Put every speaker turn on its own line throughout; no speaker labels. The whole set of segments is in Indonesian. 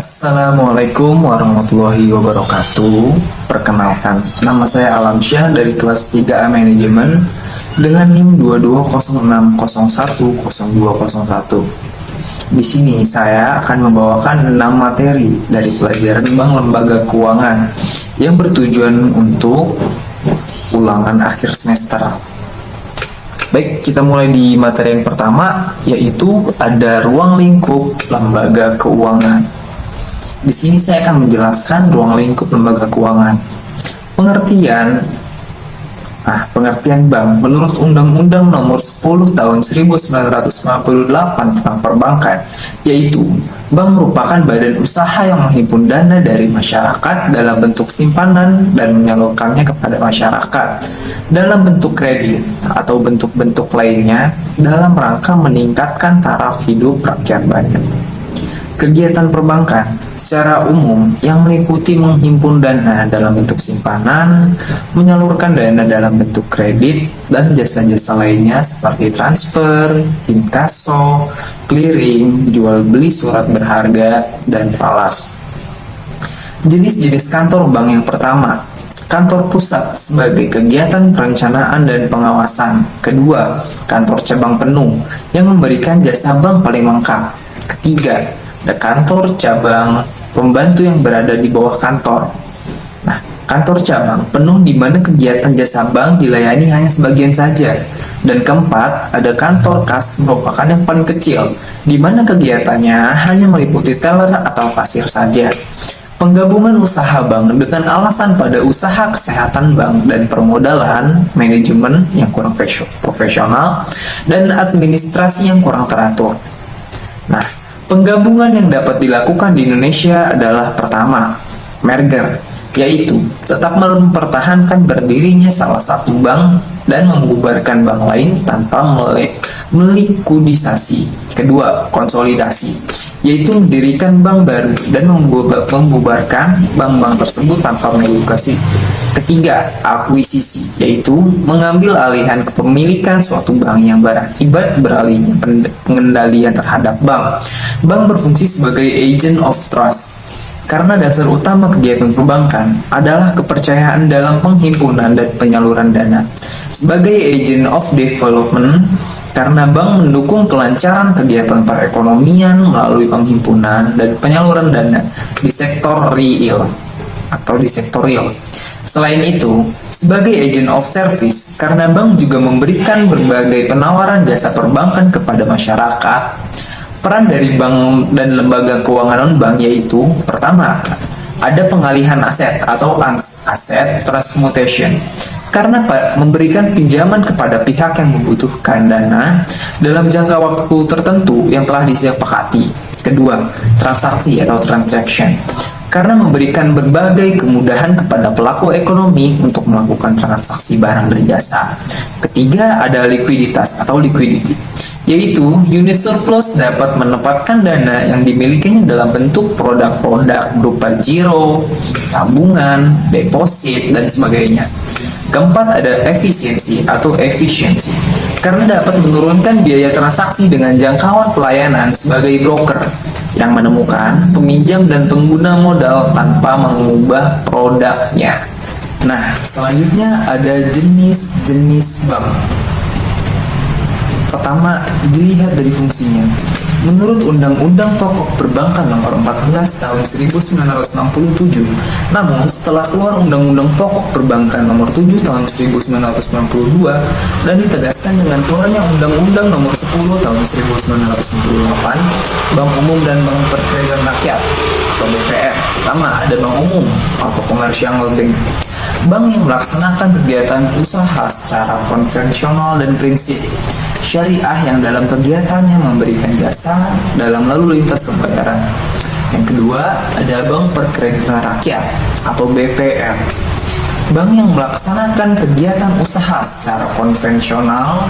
Assalamualaikum warahmatullahi wabarakatuh. Perkenalkan, nama saya Alamsyah dari kelas 3A Manajemen dengan NIM 2206010201. Di sini saya akan membawakan 6 materi dari pelajaran Bank Lembaga Keuangan yang bertujuan untuk ulangan akhir semester. Baik, kita mulai di materi yang pertama, yaitu ada ruang lingkup lembaga keuangan. Di sini saya akan menjelaskan ruang lingkup lembaga keuangan. Pengertian bank menurut Undang-Undang Nomor 10 Tahun 1998 tentang perbankan, yaitu bank merupakan badan usaha yang menghimpun dana dari masyarakat dalam bentuk simpanan dan menyalurkannya kepada masyarakat dalam bentuk kredit atau bentuk-bentuk lainnya dalam rangka meningkatkan taraf hidup rakyat banyak. Kegiatan perbankan secara umum yang meliputi menghimpun dana dalam bentuk simpanan, menyalurkan dana dalam bentuk kredit, dan jasa-jasa lainnya seperti transfer, inkaso, clearing, jual beli surat berharga, dan falas. Jenis-jenis kantor bank yang pertama, kantor pusat sebagai kegiatan perencanaan dan pengawasan. Kedua, kantor cabang penuh yang memberikan jasa bank paling lengkap. Ketiga, ada kantor cabang pembantu yang berada di bawah kantor. Kantor cabang penuh di mana kegiatan jasa bank dilayani hanya sebagian saja. Dan keempat, ada kantor kas merupakan yang paling kecil, di mana kegiatannya hanya meliputi teller atau kasir saja. Penggabungan usaha bank dengan alasan pada usaha kesehatan bank dan permodalan, manajemen yang kurang profesional, dan administrasi yang kurang teratur. Penggabungan yang dapat dilakukan di Indonesia adalah pertama, merger, yaitu tetap mempertahankan berdirinya salah satu bank dan membubarkan bank lain tanpa melikudisasi. Kedua, konsolidasi, yaitu mendirikan bank baru dan membubarkan bank-bank tersebut tanpa melikudasi. Ketiga, akuisisi, yaitu mengambil alihan kepemilikan suatu bank yang berakibat beralihnya pengendalian terhadap bank. Bank berfungsi sebagai agent of trust, karena dasar utama kegiatan perbankan adalah kepercayaan dalam penghimpunan dan penyaluran dana. Sebagai agent of development, karena bank mendukung kelancaran kegiatan perekonomian melalui penghimpunan dan penyaluran dana di sektor real atau di sektor real. Selain itu, sebagai agent of service, karena bank juga memberikan berbagai penawaran jasa perbankan kepada masyarakat. Peran dari bank dan lembaga keuangan non-bank yaitu, pertama, ada pengalihan aset atau asset transmutation, karena memberikan pinjaman kepada pihak yang membutuhkan dana dalam jangka waktu tertentu yang telah disepakati. Kedua, transaksi atau transaction, karena memberikan berbagai kemudahan kepada pelaku ekonomi untuk melakukan transaksi barang dan jasa. Ketiga, ada likuiditas atau liquidity, yaitu unit surplus dapat menempatkan dana yang dimilikinya dalam bentuk produk-produk berupa giro, tabungan, deposit, dan sebagainya. Keempat, ada efisiensi atau efficiency, karena dapat menurunkan biaya transaksi dengan jangkauan pelayanan sebagai broker yang menemukan peminjam dan pengguna modal tanpa mengubah produknya. Selanjutnya ada jenis-jenis bank. Pertama, dilihat dari fungsinya. Menurut Undang-Undang Pokok Perbankan Nomor 14 Tahun 1967, namun setelah keluar Undang-Undang Pokok Perbankan Nomor 7 Tahun 1992 dan ditegaskan dengan keluarnya Undang-Undang Nomor 10 Tahun 1998, Bank Umum dan Bank Perkreditan Rakyat atau BPR. Pertama, ada bank umum atau commercial bank. Bank yang melaksanakan kegiatan usaha secara konvensional dan prinsip syariah yang dalam kegiatannya memberikan jasa dalam lalu lintas pembayaran. Yang kedua, ada Bank Perkreditan Rakyat atau BPR. Bank yang melaksanakan kegiatan usaha secara konvensional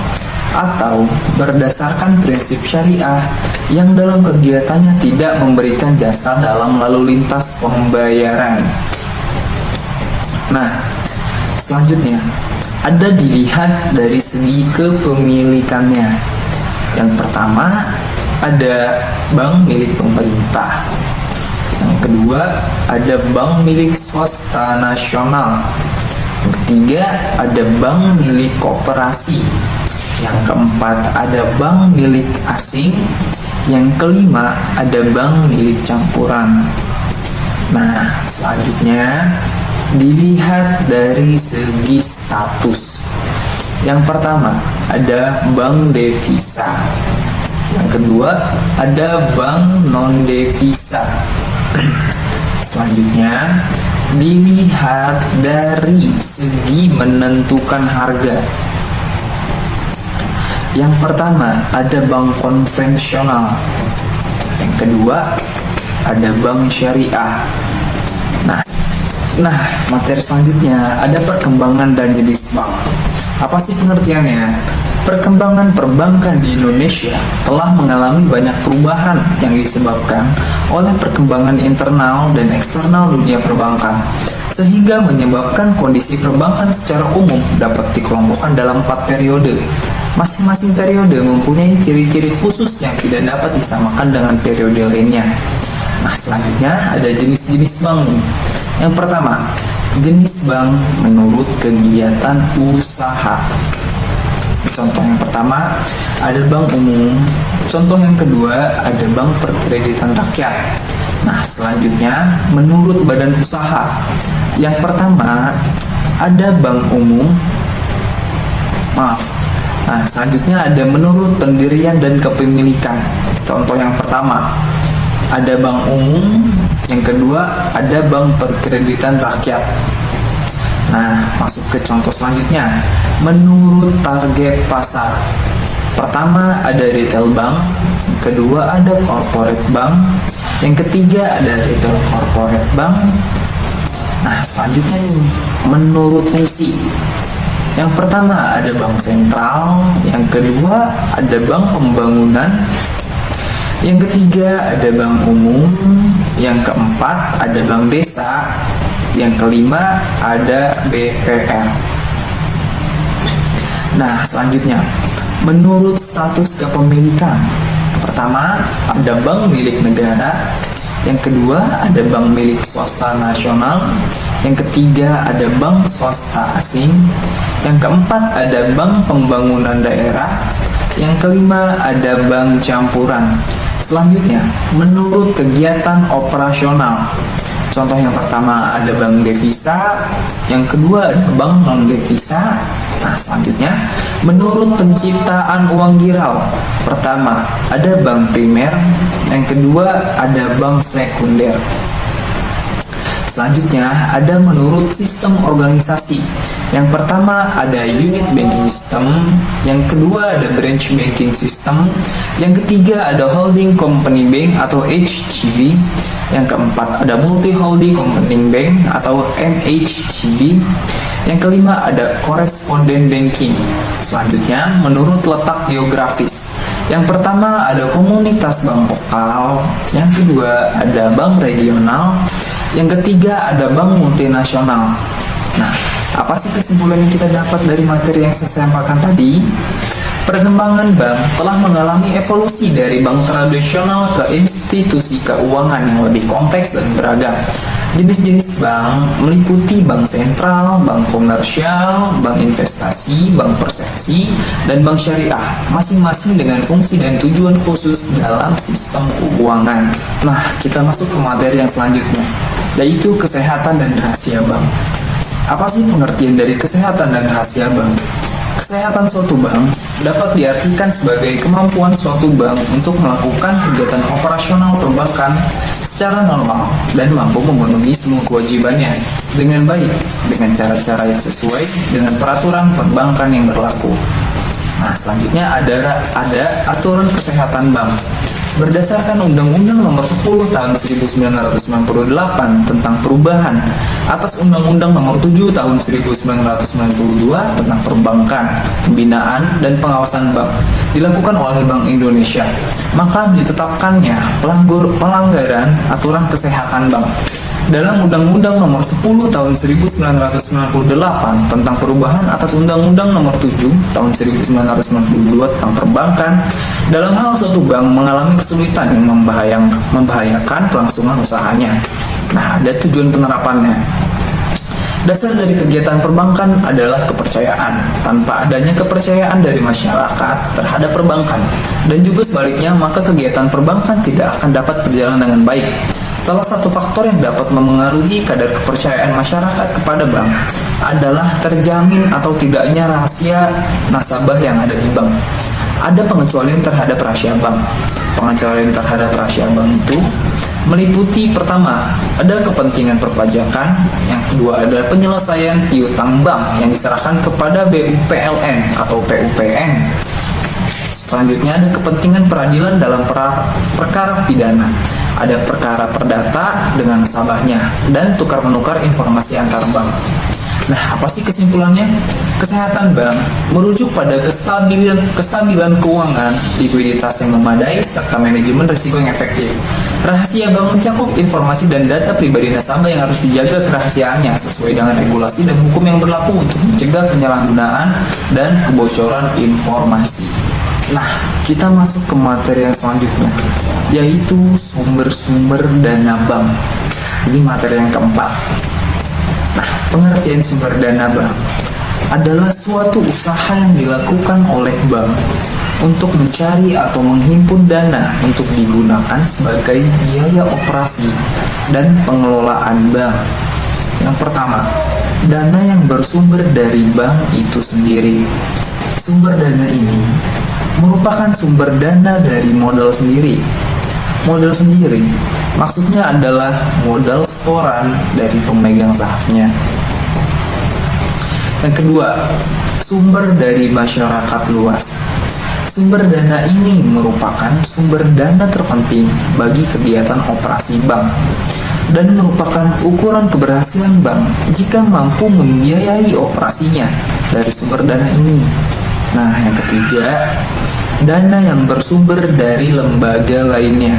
atau berdasarkan prinsip syariah yang dalam kegiatannya tidak memberikan jasa dalam lalu lintas pembayaran. Selanjutnya, ada dilihat dari segi kepemilikannya. Yang pertama, ada bank milik pemerintah. Yang Yang kedua, ada bank milik swasta nasional. Yang ketiga, ada bank milik koperasi. Yang keempat, ada bank milik asing. Yang kelima, ada bank milik campuran. Nah, selanjutnya dilihat dari segi status. Yang pertama, ada bank devisa. Yang kedua, ada bank non devisa. Selanjutnya, dilihat dari segi menentukan harga. Yang pertama, ada bank konvensional. Yang kedua, ada bank syariah. Nah, materi selanjutnya ada perkembangan dan jenis bank. Apa sih pengertiannya? Perkembangan perbankan di Indonesia telah mengalami banyak perubahan yang disebabkan oleh perkembangan internal dan eksternal dunia perbankan, sehingga menyebabkan kondisi perbankan secara umum dapat dikelompokkan dalam 4 periode. Masing-masing periode mempunyai ciri-ciri khusus yang tidak dapat disamakan dengan periode lainnya. Nah, selanjutnya ada jenis-jenis bank nih. Yang pertama, jenis bank menurut kegiatan usaha. Contoh yang pertama, ada bank umum. Contoh yang kedua, ada bank perkreditan rakyat. Nah, selanjutnya, menurut badan usaha. Yang pertama, ada bank umum. Nah, selanjutnya ada menurut pendirian dan kepemilikan. Contoh yang pertama, ada bank umum. Yang kedua, ada bank perkreditan rakyat. Nah, masuk ke contoh selanjutnya. Menurut target pasar. Pertama, ada retail bank. Yang kedua, ada corporate bank. Yang ketiga, ada retail corporate bank. Nah, selanjutnya nih, menurut fungsi. Yang pertama, ada bank sentral. Yang kedua, ada bank pembangunan. Yang ketiga, ada bank umum. Yang keempat, ada bank desa. Yang kelima, ada BPR. Nah, selanjutnya, menurut status kepemilikan. Pertama, ada bank milik negara. Yang kedua, ada bank milik swasta nasional. Yang ketiga, ada bank swasta asing. Yang keempat, ada bank pembangunan daerah. Yang kelima, ada bank campuran. Selanjutnya, menurut kegiatan operasional. Contoh yang pertama, ada bank devisa. Yang kedua, ada bank non devisa. Nah, selanjutnya, menurut penciptaan uang girau. Pertama, ada bank primer. Yang kedua, ada bank sekunder. Selanjutnya, ada menurut sistem organisasi. Yang pertama, ada unit banking system. Yang kedua, ada branch banking system. Yang ketiga, ada holding company bank atau HCB. Yang keempat, ada multi holding company bank atau MHCB. Yang kelima, ada correspondent banking. Selanjutnya, menurut letak geografis. Yang pertama, ada komunitas bank lokal. Yang kedua, ada bank regional. Yang ketiga, ada bank multinasional. Nah, apa sih kesimpulan yang kita dapat dari materi yang saya sampaikan tadi? Perkembangan bank telah mengalami evolusi dari bank tradisional ke institusi keuangan yang lebih kompleks dan beragam. Jenis-jenis bank meliputi bank sentral, bank komersial, bank investasi, bank persepsi, dan bank syariah, masing-masing dengan fungsi dan tujuan khusus dalam sistem keuangan. Nah, kita masuk ke materi yang selanjutnya, yaitu kesehatan dan rahasia bank. Apa sih pengertian dari kesehatan dan rahasia bank? Kesehatan suatu bank dapat diartikan sebagai kemampuan suatu bank untuk melakukan kegiatan operasional perbankan secara normal dan mampu memenuhi semua kewajibannya dengan baik dengan cara-cara yang sesuai dengan peraturan perbankan yang berlaku. Nah, selanjutnya ada aturan kesehatan bank. Berdasarkan Undang-Undang Nomor 10 Tahun 1998 tentang perubahan atas Undang-Undang Nomor 7 Tahun 1992 tentang perbankan, pembinaan, dan pengawasan bank dilakukan oleh Bank Indonesia, maka ditetapkannya pelanggaran aturan kesehatan bank. Dalam Undang-Undang Nomor 10 Tahun 1998 tentang perubahan atas Undang-Undang Nomor 7 Tahun 1992 tentang perbankan, dalam hal suatu bank mengalami kesulitan yang membahayakan kelangsungan usahanya. Nah, ada tujuan penerapannya. Dasar dari kegiatan perbankan adalah kepercayaan. Tanpa adanya kepercayaan dari masyarakat terhadap perbankan, dan juga sebaliknya, maka kegiatan perbankan tidak akan dapat berjalan dengan baik. Salah satu faktor yang dapat memengaruhi kadar kepercayaan masyarakat kepada bank adalah terjamin atau tidaknya rahasia nasabah yang ada di bank. Ada pengecualian terhadap rahasia bank. Pengecualian terhadap rahasia bank itu meliputi: pertama, ada kepentingan perpajakan; yang kedua, ada penyelesaian piutang bank yang diserahkan kepada BUPLN atau PUPN. Selanjutnya, ada kepentingan peradilan dalam perkara pidana. Ada perkara perdata dengan nasabahnya dan tukar-menukar informasi antar bank. Nah, apa sih kesimpulannya? Kesehatan bank merujuk pada kestabilan keuangan, likuiditas yang memadai, serta manajemen risiko yang efektif. Rahasia bank mencakup informasi dan data pribadi nasabah yang harus dijaga kerahasiaannya sesuai dengan regulasi dan hukum yang berlaku untuk mencegah penyalahgunaan dan kebocoran informasi. Nah, kita masuk ke materi yang selanjutnya, yaitu sumber-sumber dana bank. Ini materi yang keempat. Nah, pengertian sumber dana bank adalah suatu usaha yang dilakukan oleh bank untuk mencari atau menghimpun dana untuk digunakan sebagai biaya operasi dan pengelolaan bank. Yang pertama, dana yang bersumber dari bank itu sendiri. Sumber dana ini merupakan sumber dana dari modal sendiri. Modal sendiri maksudnya adalah modal setoran dari pemegang sahamnya. Yang kedua, sumber dari masyarakat luas. Sumber dana ini merupakan sumber dana terpenting bagi kegiatan operasi bank dan merupakan ukuran keberhasilan bank jika mampu membiayai operasinya dari sumber dana ini. Nah, yang ketiga, dana yang bersumber dari lembaga lainnya.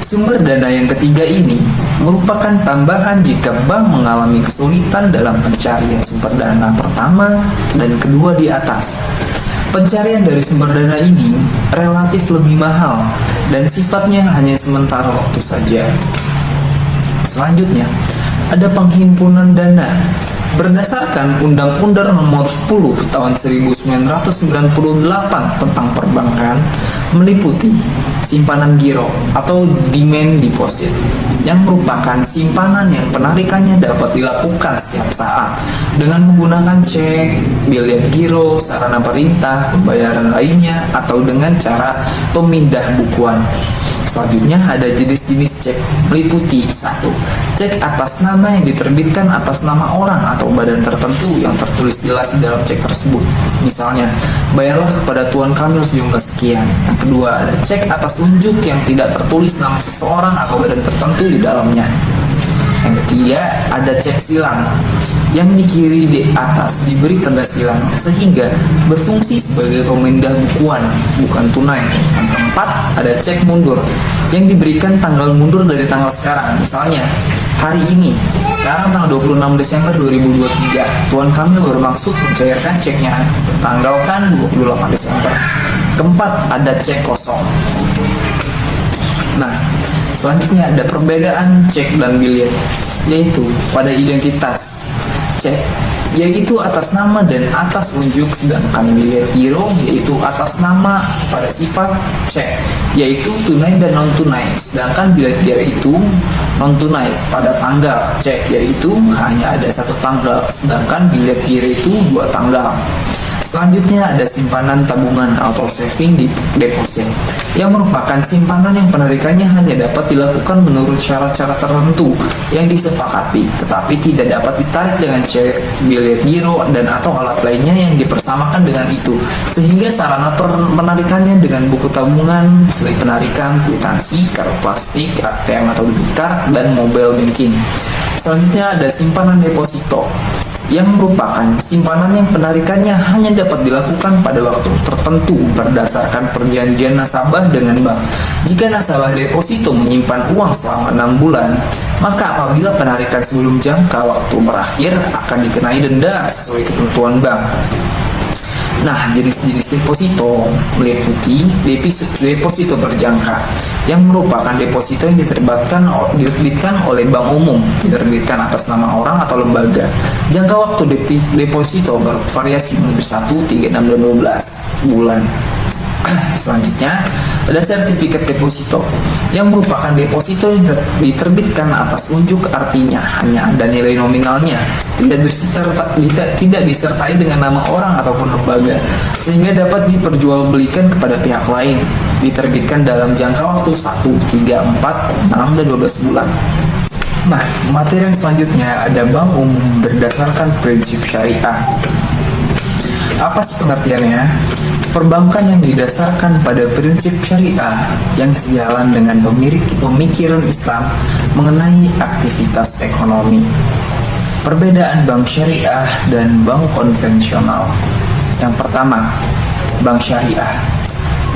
Sumber dana yang ketiga ini merupakan tambahan jika bank mengalami kesulitan dalam pencarian sumber dana pertama dan kedua di atas. Pencarian dari sumber dana ini relatif lebih mahal dan sifatnya hanya sementara waktu saja. Selanjutnya, ada penghimpunan dana. Berdasarkan Undang-Undang Nomor 10 Tahun 1998 tentang perbankan, meliputi simpanan giro atau demand deposit, yang merupakan simpanan yang penarikannya dapat dilakukan setiap saat dengan menggunakan cek, biliet giro, sarana perintah, pembayaran lainnya, atau dengan cara pemindah bukuan. Selanjutnya ada jenis-jenis cek, meliputi: 1. Cek atas nama yang diterbitkan atas nama orang atau badan tertentu yang tertulis jelas di dalam cek tersebut. Misalnya, bayarlah kepada Tuan Kamil sejumlah sekian. Yang kedua, ada cek atas unjuk yang tidak tertulis nama seseorang atau badan tertentu di dalamnya. Yang ketiga, ada cek silang yang di kiri di atas diberi tanda silang sehingga berfungsi sebagai pemindah bukuan, bukan tunai. Yang keempat, ada cek mundur yang diberikan tanggal mundur dari tanggal sekarang. Misalnya, hari ini, sekarang tanggal 26 Desember 2023, Tuan Kamil bermaksud mencairkan ceknya tanggalkan 28 Desember. Keempat, ada cek kosong. Nah, selanjutnya ada perbedaan cek dan biliet, yaitu pada identitas. Cek yaitu atas nama dan atas unjuk, sedangkan biliet giro yaitu atas nama pada sifat cek, yaitu tunai dan non tunai, sedangkan biliet giro itu non tunai pada tanggal. Cek yaitu hanya ada satu tanggal, sedangkan biliet giro itu dua tanggal. Selanjutnya ada simpanan tabungan atau saving deposit, yang merupakan simpanan yang penarikannya hanya dapat dilakukan menurut syarat-syarat tertentu yang disepakati, tetapi tidak dapat ditarik dengan cek, biliet giro, dan atau alat lainnya yang dipersamakan dengan itu, sehingga sarana penarikannya dengan buku tabungan, slip penarikan, kwitansi, kartu plastik, ATM atau debit card, dan mobile banking. Selanjutnya ada simpanan deposito, yang merupakan simpanan yang penarikannya hanya dapat dilakukan pada waktu tertentu berdasarkan perjanjian nasabah dengan bank. Jika nasabah deposito menyimpan uang selama 6 bulan, maka apabila penarikan sebelum jangka waktu berakhir akan dikenai denda sesuai ketentuan bank. Nah, jenis-jenis deposito meliputi deposito berjangka yang merupakan deposito yang diterbitkan oleh bank umum, diterbitkan atas nama orang atau lembaga. Jangka waktu deposito bervariasi menjadi 1, 3, 6, dan 12 bulan. Selanjutnya, ada sertifikat deposito yang merupakan deposito yang diterbitkan atas unjuk, artinya hanya ada nilai nominalnya, tidak disertai dengan nama orang ataupun lembaga, sehingga dapat diperjualbelikan kepada pihak lain. Diterbitkan dalam jangka waktu 1, 3, 4, 6, dan 12 bulan. Nah, materi yang selanjutnya ada bank umum berdasarkan prinsip syariah. Apa sih pengertiannya? Perbankan yang didasarkan pada prinsip syariah yang sejalan dengan pemikiran Islam mengenai aktivitas ekonomi. Perbedaan bank syariah dan bank konvensional. Yang pertama, bank syariah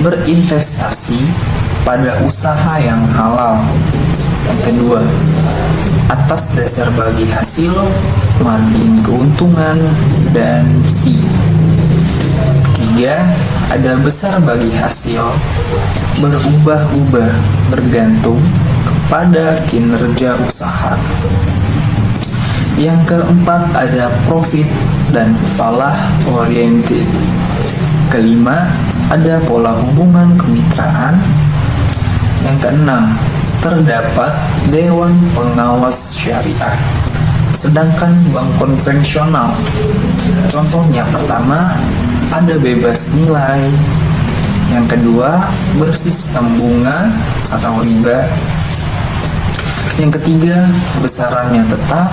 berinvestasi pada usaha yang halal. Yang kedua, atas dasar bagi hasil, margin keuntungan, dan fee. Ketiga, ada besar bagi hasil, berubah-ubah bergantung kepada kinerja usaha. Yang keempat, ada profit dan falah oriented. Kelima, ada pola hubungan kemitraan. Yang keenam, terdapat dewan pengawas syariah. Sedangkan bank konvensional, contohnya pertama, ada bebas nilai. Yang kedua, bersistem bunga atau riba. Yang ketiga, besarannya tetap.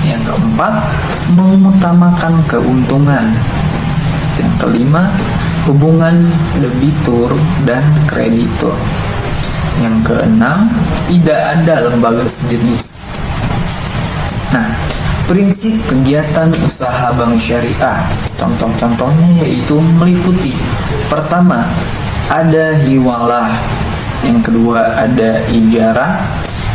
Yang keempat, mengutamakan keuntungan. Yang kelima, hubungan debitur dan kreditur. Yang keenam, tidak ada lembaga sejenis. Nah, prinsip kegiatan usaha bank syariah, contoh-contohnya yaitu meliputi: pertama, ada hiwalah. Yang kedua, ada ijarah.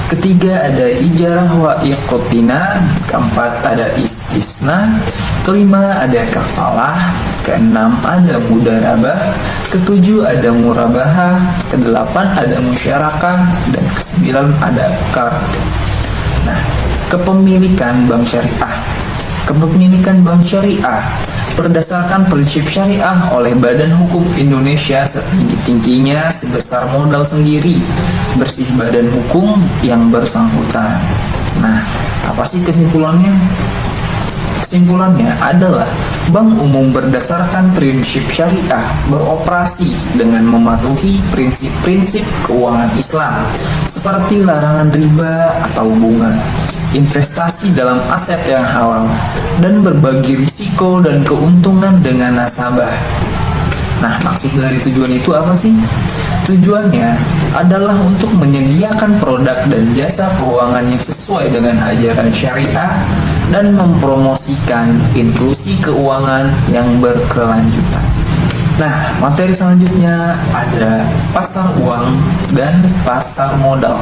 Ketiga, ada ijarah wa iqtina. Keempat, ada istisna. Kelima, ada kafalah. Keenam, ada mudarabah. Ketujuh, ada murabahah. Kedelapan, ada musyarakah. Dan kesembilan, ada qard. Nah, kepemilikan bank syariah. Kepemilikan bank syariah berdasarkan prinsip syariah oleh Badan Hukum Indonesia setinggi-tingginya sebesar modal sendiri, bersih badan hukum yang bersangkutan. Nah, apa sih kesimpulannya? Kesimpulannya adalah bank umum berdasarkan prinsip syariah beroperasi dengan mematuhi prinsip-prinsip keuangan Islam seperti larangan riba atau bunga, investasi dalam aset yang halal, dan berbagi risiko dan keuntungan dengan nasabah. Nah, maksud dari tujuan itu apa sih? Tujuannya adalah untuk menyediakan produk dan jasa keuangan yang sesuai dengan ajaran syariah dan mempromosikan inklusi keuangan yang berkelanjutan. Nah, materi selanjutnya ada pasar uang dan pasar modal.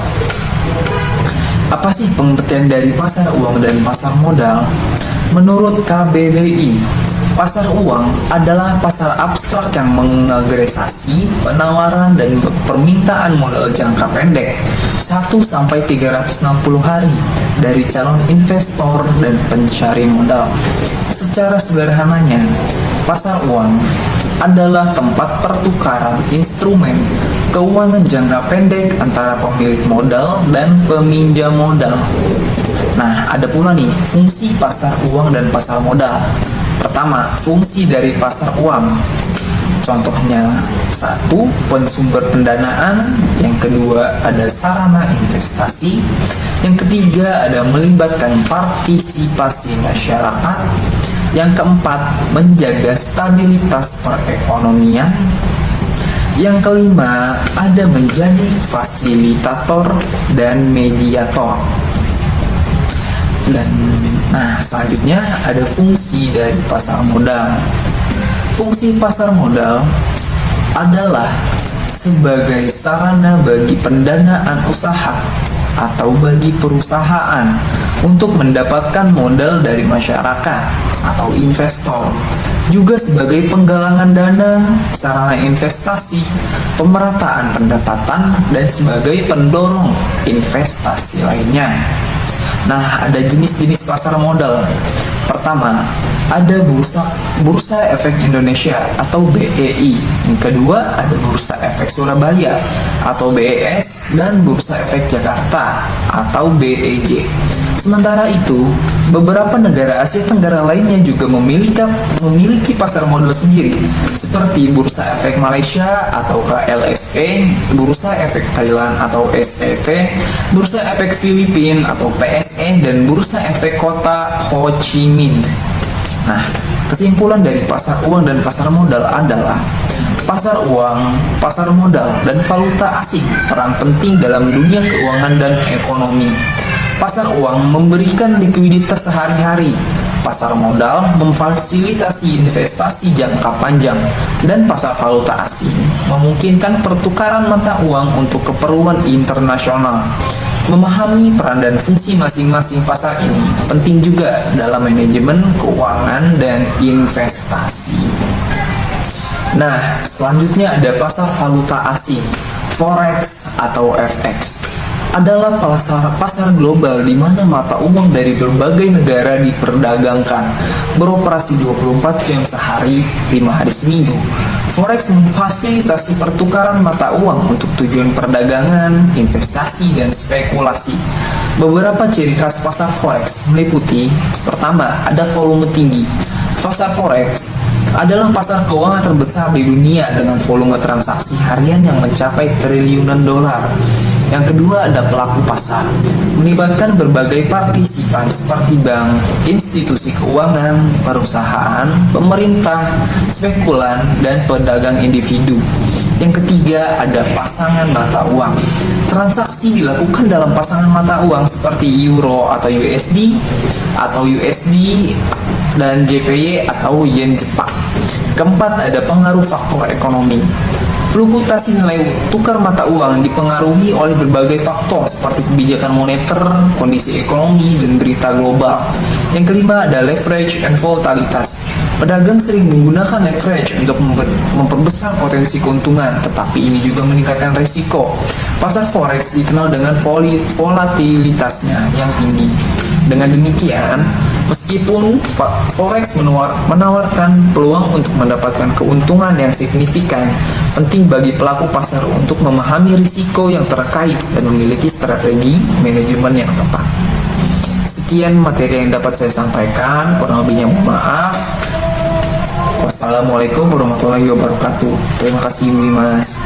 Apa sih pengertian dari pasar uang dan pasar modal? Menurut KBBI, pasar uang adalah pasar abstrak yang mengagregasi penawaran dan permintaan modal jangka pendek 1-360 hari dari calon investor dan pencari modal. Secara sederhananya, pasar uang adalah tempat pertukaran instrumen keuangan jangka pendek antara pemilik modal dan peminjam modal. Nah, ada pula nih fungsi pasar uang dan pasar modal. Pertama, fungsi dari pasar uang. Contohnya, 1. Pensumber pendanaan. Yang kedua, ada sarana investasi. Yang ketiga, ada melibatkan partisipasi masyarakat. Yang keempat, menjaga stabilitas perekonomian. Yang kelima, ada menjadi fasilitator dan mediator. Dan Nah, selanjutnya ada fungsi dari pasar modal. Fungsi pasar modal adalah sebagai sarana bagi pendanaan usaha atau bagi perusahaan untuk mendapatkan modal dari masyarakat atau investor, juga sebagai penggalangan dana, sarana investasi, pemerataan pendapatan, dan sebagai pendorong investasi lainnya. Nah, ada jenis-jenis pasar modal. Pertama, ada Bursa Efek Indonesia atau BEI. Yang kedua, ada Bursa Efek Surabaya atau BES dan Bursa Efek Jakarta atau BEJ. Sementara itu, beberapa negara Asia Tenggara lainnya juga memiliki pasar modal sendiri, seperti Bursa Efek Malaysia atau KLSE, Bursa Efek Thailand atau SET, Bursa Efek Filipina atau PSE, dan Bursa Efek Kota Ho Chi Minh. Nah, kesimpulan dari pasar uang dan pasar modal adalah pasar uang, pasar modal, dan valuta asing peran penting dalam dunia keuangan dan ekonomi. Pasar uang memberikan likuiditas sehari-hari, pasar modal memfasilitasi investasi jangka panjang, dan pasar valuta asing memungkinkan pertukaran mata uang untuk keperluan internasional. Memahami peran dan fungsi masing-masing pasar ini penting juga dalam manajemen keuangan dan investasi. Nah, selanjutnya ada pasar valuta asing, Forex atau FX. Adalah pasar global di mana mata uang dari berbagai negara diperdagangkan, beroperasi 24 jam sehari, 5 hari seminggu. Forex memfasilitasi pertukaran mata uang untuk tujuan perdagangan, investasi, dan spekulasi. Beberapa ciri khas pasar Forex meliputi: pertama, ada volume tinggi. Pasar Forex adalah pasar keuangan terbesar di dunia dengan volume transaksi harian yang mencapai triliunan dolar. Yang kedua, ada pelaku pasar, melibatkan berbagai partisipan seperti bank, institusi keuangan, perusahaan, pemerintah, spekulan, dan pedagang individu. Yang ketiga, ada pasangan mata uang. Transaksi dilakukan dalam pasangan mata uang seperti euro atau USD dan JPY atau yen Jepang. Keempat, ada pengaruh faktor ekonomi. Fluktuasi nilai tukar mata uang dipengaruhi oleh berbagai faktor seperti kebijakan moneter, kondisi ekonomi, dan berita global. Yang kelima, ada leverage and volatilitas. Pedagang sering menggunakan leverage untuk memperbesar potensi keuntungan, tetapi ini juga meningkatkan risiko. Pasar forex dikenal dengan volatilitasnya yang tinggi. Dengan demikian, meskipun forex menawarkan peluang untuk mendapatkan keuntungan yang signifikan, penting bagi pelaku pasar untuk memahami risiko yang terkait dan memiliki strategi manajemen yang tepat. Sekian materi yang dapat saya sampaikan, kurang lebihnya mohon maaf. Wassalamualaikum warahmatullahi wabarakatuh. Terima kasih, Mas.